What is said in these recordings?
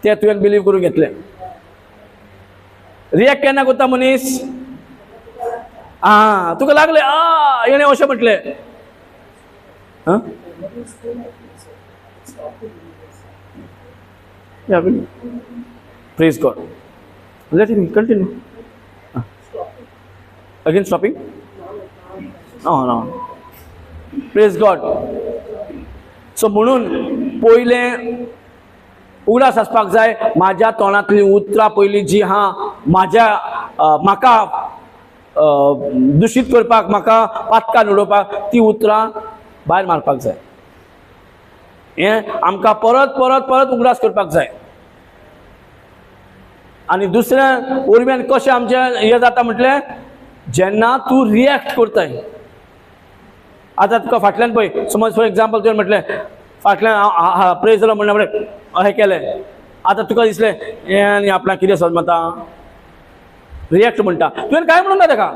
ते तुवें बिलीव करून घेतले. रिएक्ट केन्ना करता मनीस? तुका लागले येणे अशें म्हटले. Praise God. Let him continue. Again stopping? No. Praise God. So म्हणून पहिले उगडास आसपाक जाय. माझ्या तोंडातली उतरां पयलीं जी माझ्या म्हाका दूषित करपाक, म्हाका पातकान उडोवपाक, ती उतरां भायर मारपाक जाय. हें आमकां परत परत परत उगडास करपाक जाय. आनी दुसऱ्या वरवीं कशें आमचें हें जाता म्हटलें, जेन्ना तूं रिएक्ट करताय. आतां तुका फाटल्यान पळय, समज फॉर एग्जाम्पल तुवें म्हटलें फाटल्यान प्रेज जालो म्हणल्या फुडें अशें केलें. आतां तुका दिसलें हें आनी आपणाक कितें समजता, रिएक्ट म्हणटा. तुवें कांय म्हणूंक ना ताका,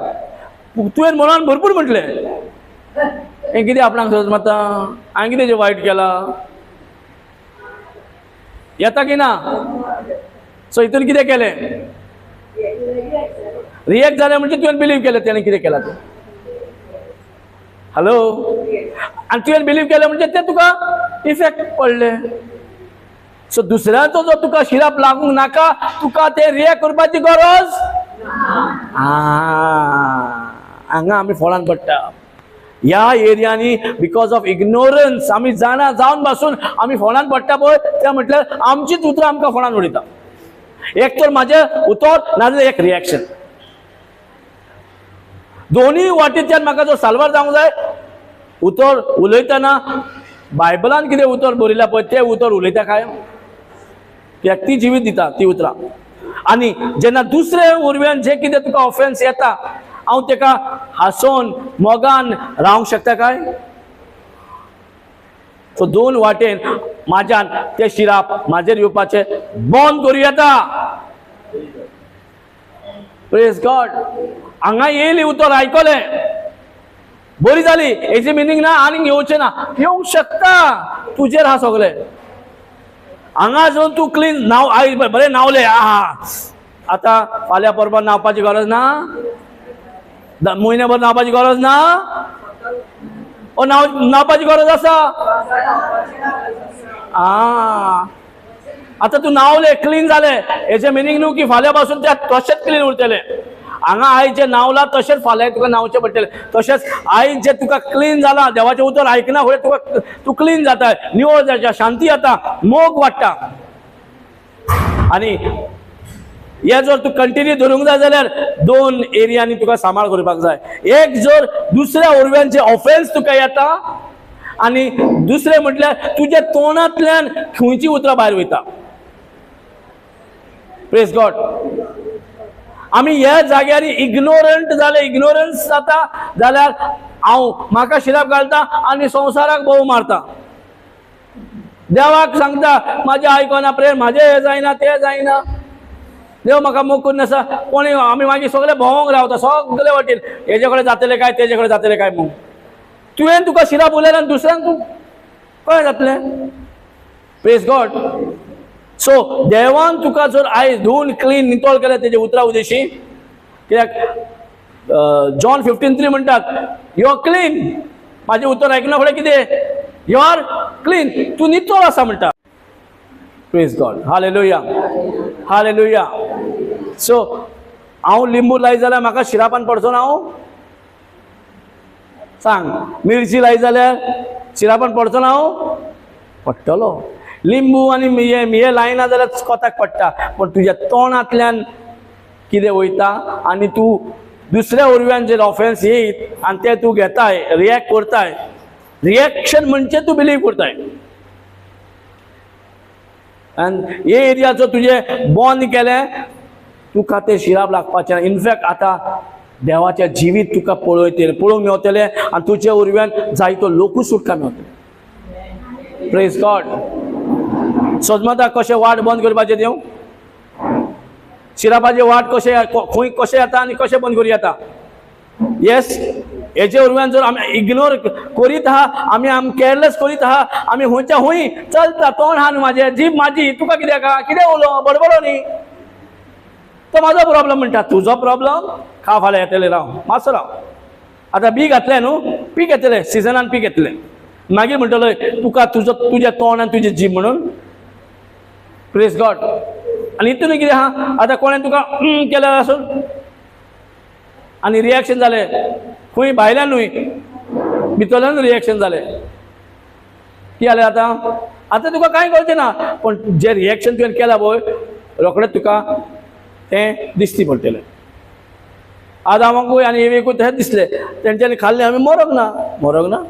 तुवें मनान भरपूर म्हटलें हें कितें आपणाक समजता, हांवें कितें जें वायट केलां, येता की ना? सो हितून कितें केलें? रिएक्ट जालें म्हणजे तुवें बिलीव केलें तेणें कितें केलां तें. हॅलो? आनी तुवें बिलीव केलें म्हणजे तें तुका इफेक्ट पडले. सो दुसऱ्याचो जो तुका शिराप लागूंक नाका, तुका तें रिएक्ट करपाची गरज. हांगा आमी फळान पडटा. ह्या एरियांनी बिकॉज ऑफ इग्नोरन्स आमी जाणा जावन पासून आमी फळान पडटा पळय, तें म्हटल्यार आमचीच उतरां आमकां फळान उडयता. एक तर म्हाजें उतर नाजाल्यार एक रिएक्शन. दोन्ही वाटेच्यान म्हाका जो साल्वार जावंक जाय. उतर उलयतना बायबलान कितें उतर बरयलां पळय तें उतर उलयता काय, व्यक्ती जिवीत दिता ती उतरां. आनी जेन्ना दुसरे वरवीं जें कितें तुका ऑफेन्स येता, हांव तेका हांसोन मोगान रावंक शकता काय? सो दोन वाटेन म्हाज्यान तें शिराप म्हाजेर येवपाचें बंद करूं येता. Praise God. हांगा येयली उतर आयकलें, बरी जाली, हेजी मिनींग ना आनीक येवचें ना. येवंक शकता, तुजेर हा सगळें. हांगा जो तूं क्लीन नाव आयज बरें नावलें, आतां फाल्यां परवां नावपाची गरज ना, म्हयन्याभर नावपाची गरज ना, नावपाची गरज आसा. आतां तूं नावलें, क्लीन जालें, हेजें मिनींग न्हू की फाल्यां पासून तें तशेंच क्लीन उरतलें. हांगा आयज जें नावलां तशेंच फाल्यां तुका नावचें पडटलें. तशेंच आयज जें तुका क्लीन जालां, देवाचें उतर आयकना फुडें तूं क्लीन जाता, निवळ जाता, शांती येता, मोग वाडटा. आनी हे जर तूं कंटिन्यू धरूंक जाय जाल्यार दोन एरियांनी तुका सांबाळ करपाक जाय. एक जर दुसऱ्या वरव्यांचे ऑफेन्स तुका येता, आनी दुसरें म्हटल्यार तुज्या तोंडांतल्यान खंयची उतरां भायर वयता. Praise God. आमी ह्या जाग्यार इग्नोरंट जाले, इग्नोरन्स जाता जाल्यार हांव म्हाका शिराप घालता आनी संवसाराक भोव मारता. देवाक सांगता म्हाजें आयकना, प्रेम म्हाजें हें जायना, तें जायना, देव म्हाका मोग करून आसा. कोणी आमी मागीर सगळे भोंवोंक रावता सगळे वाटेन, हेजे कडेन जातलें काय, तेजे कडेन जातलें काय म्हूण. तुवें तुका शिराप उलयलें आनी दुसऱ्यांक तूं कळ्ळें जातलें. Praise God. सो देवान तुका जर आयज धुवन क्लीन नितळ केलें तेजे उतरा उदेशी, कित्याक जॉन 15:3 म्हणटात यू आर क्लीन. म्हाजें उतर आयकना फुडें कितें? यू आर क्लीन, तूं नितळ आसा म्हणटा. Praise God. Hallelujah, hallelujah. So हांव लिंबू लायत जाल्यार म्हाका शिरापान पडचो ना. हांव सांग, मिरची लायत जाल्यार शिरापान पडचो ना. हांव पडटलो. लिंबू आनी मिये लायना जाल्यार कोताक पडटा. पण तुज्या तोंडांतल्यान कितें वयता आनी तूं दुसऱ्या वरव्यान जे ऑफेन्स येयत आनी ते तूं घेताय, रिएक्ट करताय. रिएक्शन म्हणजे तूं बिलीव करताय. आनी हे एरियाचो तुजें बंद केलें, तुका तें शिराप लागपाचें ना. इनफॅक्ट आतां देवाचें जिवीत तुका पळोवंक मेवतलें आनी तुजे वरव्यान जायतो लोकूच सुटका मेवतले. Praise God. समजता कशें वाट बंद करपाचें देव? शिरापाचें वाट कशें खंय कशें येता आनी कशें बंद करूं येता? येस, हेचे वरवीं जर आमी इग्नोर करीत आहा, आमी केअरलेस करीत आहा, आमी हुंयच्या हुंय चलता, तोंड आहा न्हू म्हाजें, जीब म्हाजी, तुका कित्याक कितें उलो बडबडो न्ही, तो म्हाजो प्रॉब्लम म्हणटा. तुजो प्रॉब्लम, खा फाल्यां येतलें, राव मातसो राव. आतां बी घातलें न्हू, पीक येतलें, सिजनान पीक येतलें, मागीर म्हणटलो तुका तुजें तोंड आनी तुजी जीब म्हणून प्रेज गॉड. आनी हितून कितें आहा, आतां कोणें तुका केलें आसून आनी रिएक्शन जालें, खंय भायल्यान न्हय भितरल्यान रिएक्शन जालें, कितें जालें आतां तुका कांय कळचें ना, पूण जें रिएक्शन तुवें केलां पळय रोखडेंच तुका तें दिसती पडटलें. आदामाकूय आनी एवेकूय तशेंच दिसलें, तेंच्यांनी खाल्लें आमी मरोंक ना.